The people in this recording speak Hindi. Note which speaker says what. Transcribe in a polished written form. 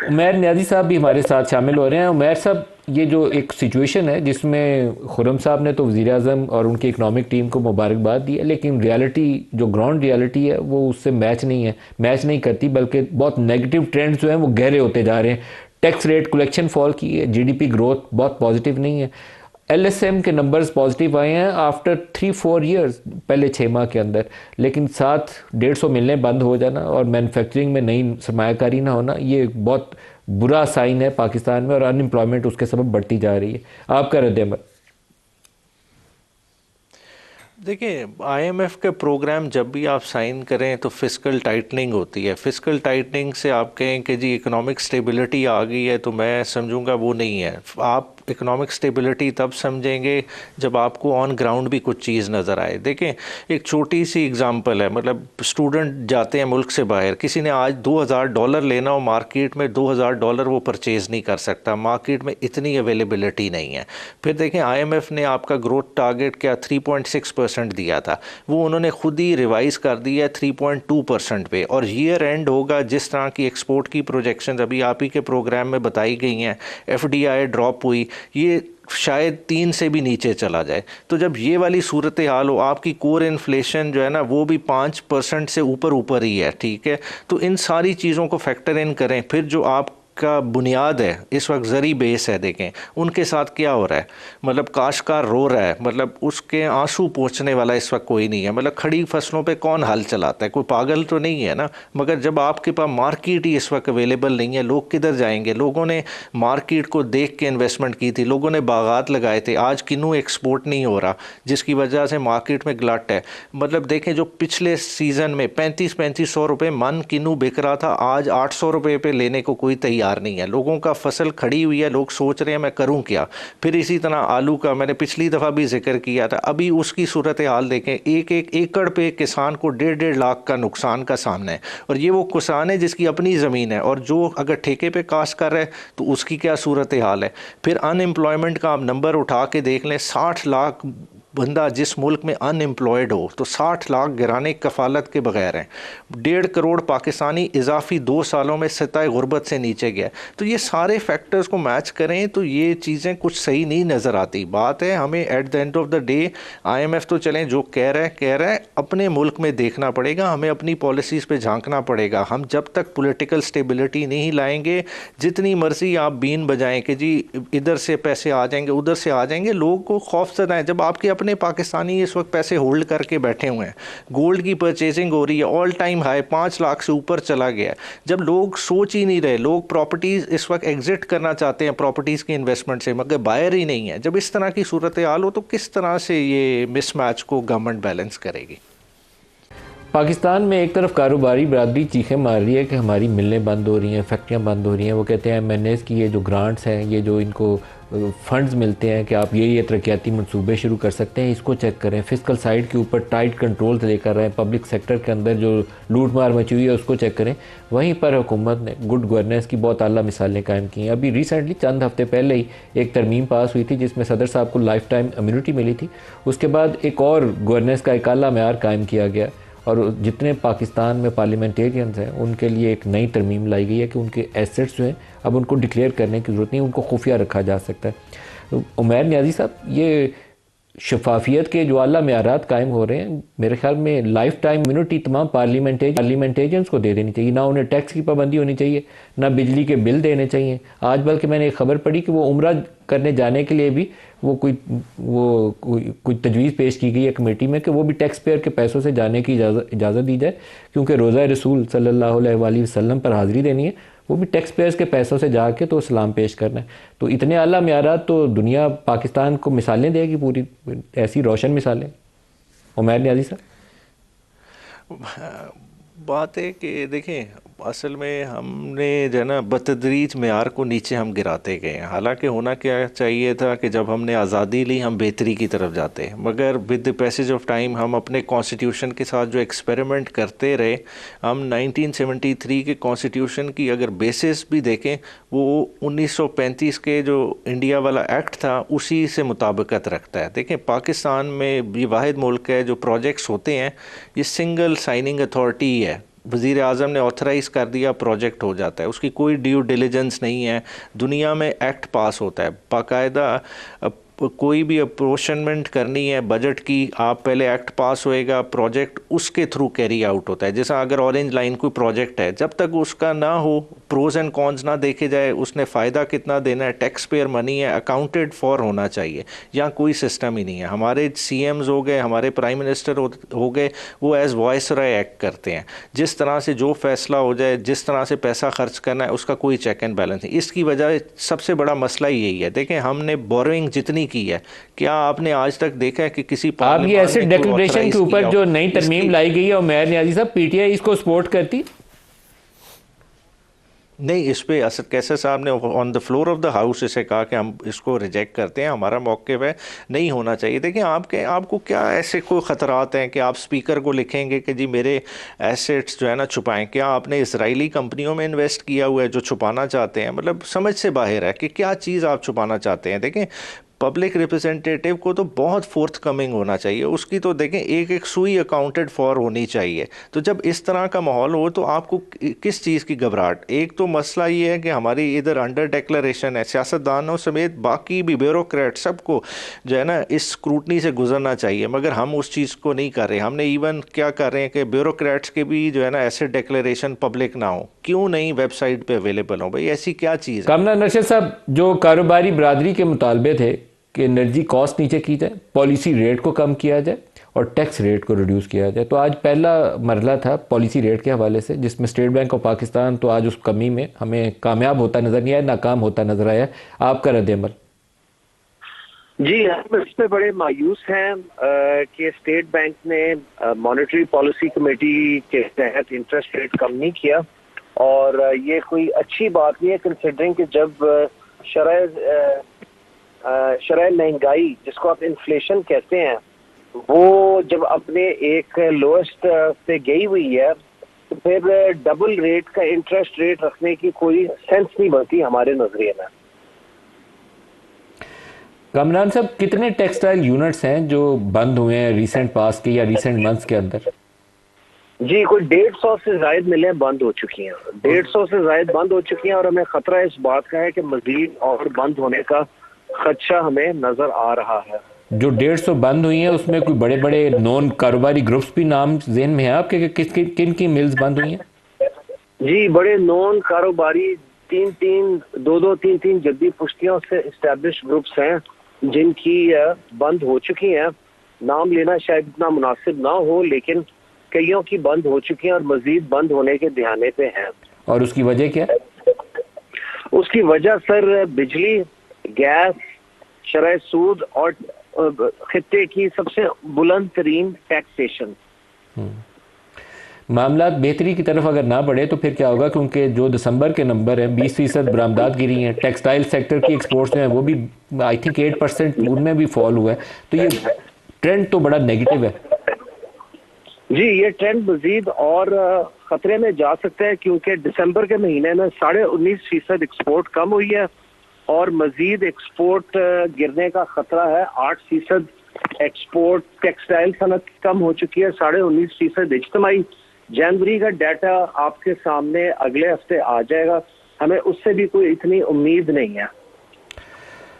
Speaker 1: उमैर न्याजी साहब भी हमारे साथ शामिल हो रहे हैं। उमैर साहब, ये जो एक सिचुएशन है जिसमें खुर्रम साहब ने तो वज़ीर आज़म और उनकी इकनॉमिक टीम को मुबारकबाद दी है, लेकिन रियलिटी जो ग्राउंड रियलिटी है वो उससे मैच नहीं करती, बल्कि बहुत नेगेटिव ट्रेंड्स जो हैं वो गहरे होते जा रहे हैं। टैक्स रेट कलेक्शन फॉल की है, जीडीपी ग्रोथ बहुत पॉजिटिव नहीं है। एलएसएम के नंबर्स पॉजिटिव आए हैं आफ्टर 3-4 ईयर्स, पहले 6 माह के अंदर, लेकिन साथ 150 मिलने बंद हो जाना और मैन्युफैक्चरिंग में नई सरमायाकारी ना होना, ये बहुत बुरा साइन है पाकिस्तान में, और अनएम्प्लॉयमेंट उसके सबब बढ़ती जा रही है। आपका रद्द-ए-अमल?
Speaker 2: देखिए, आईएमएफ के प्रोग्राम जब भी आप साइन करें तो फिस्कल टाइटनिंग होती है। फिस्कल टाइटनिंग से आप कहें कि जी इकोनॉमिक स्टेबिलिटी आ गई है, तो मैं समझूंगा वो नहीं है। आप इकोनॉमिक स्टेबिलिटी तब समझेंगे जब आपको ऑन ग्राउंड भी कुछ चीज़ नज़र आए। देखें, एक छोटी सी एग्जांपल है, मतलब स्टूडेंट जाते हैं मुल्क से बाहर, किसी ने आज $2000 लेना हो मार्केट में, $2000 वो परचेज़ नहीं कर सकता, मार्केट में इतनी अवेलेबिलिटी नहीं है। फिर देखें, आईएमएफ ने आपका ग्रोथ टारगेट क्या 3.6% दिया था, वो उन्होंने खुद ही रिवाइज़ कर दिया 3.2% पे, और ईयर एंड होगा जिस तरह की एक्सपोर्ट की प्रोजेक्शन अभी आप ही के प्रोग्राम में बताई गई हैं, एफडीआई ड्रॉप हुई, ये शायद 3 से भी नीचे चला जाए। तो जब ये वाली सूरत हाल हो, आपकी कोर इन्फ्लेशन जो है ना वो भी 5% से ऊपर ऊपर ही है, ठीक है। तो इन सारी चीज़ों को फैक्टर इन करें। फिर जो आप का बुनियाद है इस वक्त ज़री बेस है, देखें उनके साथ क्या हो रहा है। मतलब काश्तकार रो रहा है, मतलब उसके आंसू पोंछने वाला इस वक्त कोई नहीं है। मतलब खड़ी फसलों पे कौन हल चलाता है, कोई पागल तो नहीं है ना। मगर जब आपके पास मार्केट ही इस वक्त अवेलेबल नहीं है, लोग किधर जाएंगे। लोगों ने मार्केट को देख के इन्वेस्टमेंट की थी, लोगों ने बागात लगाए थे, आज किन्नू एक्सपोर्ट नहीं हो रहा, जिसकी वजह से मार्केट में ग्लट है। मतलब देखें, जो पिछले सीज़न में 35-35 सौ रुपये मन किन्नू बिक रहा था, आज 800 रुपये पे लेने को कोई तैयार नहीं है। लोगों का फसल खड़ी हुई है, लोग सोच रहे हैं मैं करूं क्या। फिर इसी तरह आलू का मैंने पिछली दफ़ा भी जिक्र किया था, अभी उसकी सूरत हाल देखें, एक एक एकड़ पे किसान को 1.5 लाख का नुकसान का सामना है। और ये वो किसान है जिसकी अपनी ज़मीन है, और जो अगर ठेके पे काश्त कर रहा है तो उसकी क्या सूरत हाल है। फिर अनएम्प्लॉयमेंट का आप नंबर उठा के देख लें, 60 लाख बंदा जिस मुल्क में अनएम्प्लॉयड हो, तो 60 लाख गिराने कफालत के बगैर हैं। 1.5 करोड़ पाकिस्तानी इजाफी 2 सालों में सतह गुर्बत से नीचे गया। तो ये सारे फैक्टर्स को मैच करें तो ये चीज़ें कुछ सही नहीं नज़र आती। बात है, हमें at the end of the day IMF तो चलें जो कह रहा है, अपने मुल्क में देखना पड़ेगा, हमें अपनी पॉलिसीज़ पे झांकना पड़ेगा। हम जब तक पॉलिटिकल स्टेबिलिटी नहीं लाएंगे, जितनी मर्जी आप बीन बजाएं कि जी इधर से पैसे आ जाएंगे उधर से आ जाएंगे, लोगों को खौफजदा है। जब आपके अपने पाकिस्तानी इस वक्त पैसे होल्ड करके बैठे हुए हैं, गोल्ड की परचेजिंग हो रही है, ऑल टाइम हाई 5 लाख से ऊपर चला गया। जब लोग सोच ही नहीं रहे, लोग प्रॉपर्टीज़ इस वक्त एग्जिट करना चाहते हैं प्रॉपर्टीज़ की इन्वेस्टमेंट से, मगर बायर ही नहीं है। जब इस तरह की सूरत हाल हो तो किस तरह से ये मिसमैच को गवर्नमेंट बैलेंस करेगी।
Speaker 1: पाकिस्तान में एक तरफ कारोबारी बरादरी चीखें मार रही है कि हमारी मिलें बंद हो रही हैं, फैक्ट्रियां बंद हो रही हैं। वो कहते हैं एमएनएस की ये जो ग्रांट्स हैं, ये जो इनको फंड्स मिलते हैं कि आप ये तरक्याती मंसूबे शुरू कर सकते हैं, इसको चेक करें। फिस्कल साइड के ऊपर टाइट कंट्रोल लेकर रहें, पब्लिक सेक्टर के अंदर जो लूट मार मची हुई है उसको चेक करें। वहीं पर हुकूमत ने गुड गवर्नेंस की बहुत आला मिसालें कायम की हैं। अभी रिसेंटली चंद हफ्ते पहले ही एक तरमीम पास हुई थी जिसमें सदर साहब को लाइफ टाइम इम्यूनिटी मिली थी। उसके बाद एक और गवर्नेंस का एक आला मेयार कायम किया गया, और जितने पाकिस्तान में पार्लियामेंटेरियंस हैं उनके लिए एक नई तरमीम लाई गई है कि उनके एसेट्स जो हैं अब उनको डिक्लेयर करने की ज़रूरत नहीं, उनको खुफिया रखा जा सकता है। तो उमैर न्याजी साहब, ये शफाफियत के जो आला मेयारात कायम हो रहे हैं, मेरे ख्याल में लाइफ टाइम इम्यूनिटी तमाम पार्लियामेंटेरियंस को दे देनी चाहिए। ना उन्हें टैक्स की पाबंदी होनी चाहिए, ना बिजली के बिल देने चाहिए। आज बल्कि मैंने एक खबर पढ़ी कि वो उम्रा करने जाने के लिए भी कोई तजवीज़ पेश की गई है कमेटी में कि वो भी टैक्स पेयर के पैसों से जाने की इजाज़त दी जाए, क्योंकि रोज़ा रसूल सल्लल्लाहु अलैहि वसल्लम पर हाज़िरी देनी है, वो भी टैक्स पेयर्स के पैसों से जाके तो सलाम पेश करना है। तो इतने आला मेयारात तो दुनिया पाकिस्तान को मिसालें देगी, पूरी ऐसी रोशन मिसालें। उमैर न्याजी साहब,
Speaker 2: बात है कि देखें, असल में हमने जो है ना बतदरीज मेयार को नीचे हम गिराते गए हैं। हालांकि होना क्या चाहिए था कि जब हमने आज़ादी ली हम बेहतरी की तरफ जाते हैं, मगर with the passage of time हम अपने कॉन्स्टिट्यूशन के साथ जो एक्सपेरिमेंट करते रहे। हम 1973 के कॉन्स्टिट्यूशन की अगर बेसिस भी देखें, वो 1935 के जो इंडिया वाला एक्ट था उसी से मुताबिकत रखता है। देखें, पाकिस्तान में ये वाहिद मुल्क है जो प्रोजेक्ट्स होते हैं ये सिंगल साइनिंग अथॉरिटी है, वज़ीर आज़म ने ऑथराइज़ कर दिया, प्रोजेक्ट हो जाता है, उसकी कोई ड्यू डिलिजेंस नहीं है। दुनिया में एक्ट पास होता है बाकायदा, कोई भी अप्रोशनमेंट करनी है बजट की, आप पहले एक्ट पास होएगा, प्रोजेक्ट उसके थ्रू कैरी आउट होता है। जैसा अगर ऑरेंज लाइन कोई प्रोजेक्ट है, जब तक उसका ना हो, प्रोज एंड कॉन्स ना देखे जाए, उसने फ़ायदा कितना देना है, टैक्स पेयर मनी है, अकाउंटेड फॉर होना चाहिए। यहाँ कोई सिस्टम ही नहीं है। हमारे CMs हो गए, हमारे प्राइम मिनिस्टर हो गए, वो एज वॉइसरॉय एक्ट करते हैं। जिस तरह से जो फैसला हो जाए, जिस तरह से पैसा खर्च करना है, उसका कोई चेक एंड बैलेंस नहीं। इसकी वजह सबसे बड़ा मसला यही है। देखें, हमने बोरोइंग जितनी की है, क्या आपने आज तक देखा है कि किसी
Speaker 1: आप ये एसेट डिक्लेरेशन के ऊपर जो नई तरमीम लाई गई है, उमैर नियाज़ी साहब, PTI इसको सपोर्ट करती?
Speaker 2: नहीं, इस पे असद कैसर साहब ने on the floor of the house इसे कहा कि हम इसको रिजेक्ट करते हैं, हमारा मौक़िफ़ है, नहीं होना चाहिए। देखिए, आपको क्या ऐसे कोई ख़तरात हैं कि आप स्पीकर को लिखेंगे कि जी मेरे एसेट्स जो है ना छुपाएं? क्या आपने इसराइली कंपनियों में इन्वेस्ट किया हुआ है जो छुपाना चाहते हैं? मतलब समझ से बाहर है कि क्या चीज़ आप छुपाना चाहते हैं। देखें, पब्लिक रिप्रेजेंटेटिव को तो बहुत फोर्थ कमिंग होना चाहिए, उसकी तो देखें एक एक सुई अकाउंटेड फॉर होनी चाहिए। तो जब इस तरह का माहौल हो तो आपको किस चीज़ की घबराहट? एक तो मसला ये है कि हमारी इधर अंडर डिक्लेरेशन है, सियासतदानों समेत बाकी भी ब्यूरोक्रेट सबको जो है ना इस स्क्रूटनी से गुजरना चाहिए, मगर हम उस चीज़ को नहीं कर रहे। हमने इवन क्या कर रहे हैं कि ब्यूरोक्रेट्स के भी जो है ना एसेट डिक्लेरेशन पब्लिक ना हो। क्यों नहीं वेबसाइट पे अवेलेबल हो? भाई ऐसी क्या चीज़ है?
Speaker 1: कामना नरशद साहब, जो कारोबारी बरादरी के मुतालबे थे कि एनर्जी कॉस्ट नीचे की जाए, पॉलिसी रेट को कम किया जाए और टैक्स रेट को रिड्यूस किया जाए, तो आज पहला मरला था पॉलिसी रेट के हवाले से, जिसमें स्टेट बैंक ऑफ पाकिस्तान तो आज उस कमी में हमें कामयाब होता नज़र नहीं आया, नाकाम होता नज़र आया। आपका रद्द-ए-अमल?
Speaker 3: जी, हम इस पे बड़े मायूस हैं कि स्टेट बैंक ने मॉनेटरी पॉलिसी कमेटी के तहत इंटरेस्ट रेट कम नहीं किया, और ये कोई अच्छी बात नहीं है कंसिडरिंग कि जब शरह महंगाई, जिसको आप इन्फ्लेशन कहते हैं, वो जब अपने एक लोएस्ट पे गई हुई है, तो फिर डबल रेट का इंटरेस्ट रेट रखने की कोई सेंस नहीं बनती हमारे नजरिए में।
Speaker 1: कामरान साहब, कितने टेक्सटाइल यूनिट्स हैं जो बंद हुए हैं रिसेंट पास के या रिसेंट मंथ्स के अंदर?
Speaker 3: जी, कोई 150 से ज्यादा मिलें बंद हो चुकी हैं, 150 से ज्यादा बंद हो चुकी हैं, और हमें खतरा इस बात का है कि मजीद और बंद होने का खदशा हमें नजर आ रहा है।
Speaker 1: जो 150 बंद हुई हैं उसमें कोई बड़े बड़े नॉन कारोबारी ग्रुप्स भी नाम ज़हन में है आपके कि किन की मिल्स बंद हुई हैं?
Speaker 3: जी, बड़े नॉन कारोबारी 3-3 जद्दी पुश्तियों से इस्टेब्लिश ग्रुप्स हैं जिनकी बंद हो चुकी हैं। नाम लेना शायद इतना मुनासिब ना हो, लेकिन कईयों की बंद हो चुकी हैं और मजीद बंद होने के ध्याने पे हैं।
Speaker 1: और उसकी वजह क्या है?
Speaker 3: उसकी वजह सर बिजली, गैस, शरह सूद और खित्ते की सबसे बुलंद तरीन टैक्सेशन।
Speaker 1: मामला बेहतरी की तरफ अगर ना बढ़े तो फिर क्या होगा? क्योंकि जो दिसंबर के नंबर हैं 20% बरामदात गिरी हैं, टेक्सटाइल सेक्टर की एक्सपोर्ट्स हैं वो भी आई थिंक 8% उनमें भी फॉल हुआ है, तो ये ट्रेंड तो बड़ा नेगेटिव है।
Speaker 3: जी, ये ट्रेंड मजीद और खतरे में जा सकता है, क्योंकि दिसंबर के महीने में 19.5% एक्सपोर्ट कम हुई है और मजीद एक्सपोर्ट गिरने का खतरा है। 8% एक्सपोर्ट टेक्सटाइल सनत कम हो चुकी है, 19.5% इज्तिमाई। जनवरी का डाटा आपके सामने अगले हफ्ते आ जाएगा, हमें उससे भी कोई इतनी उम्मीद नहीं है।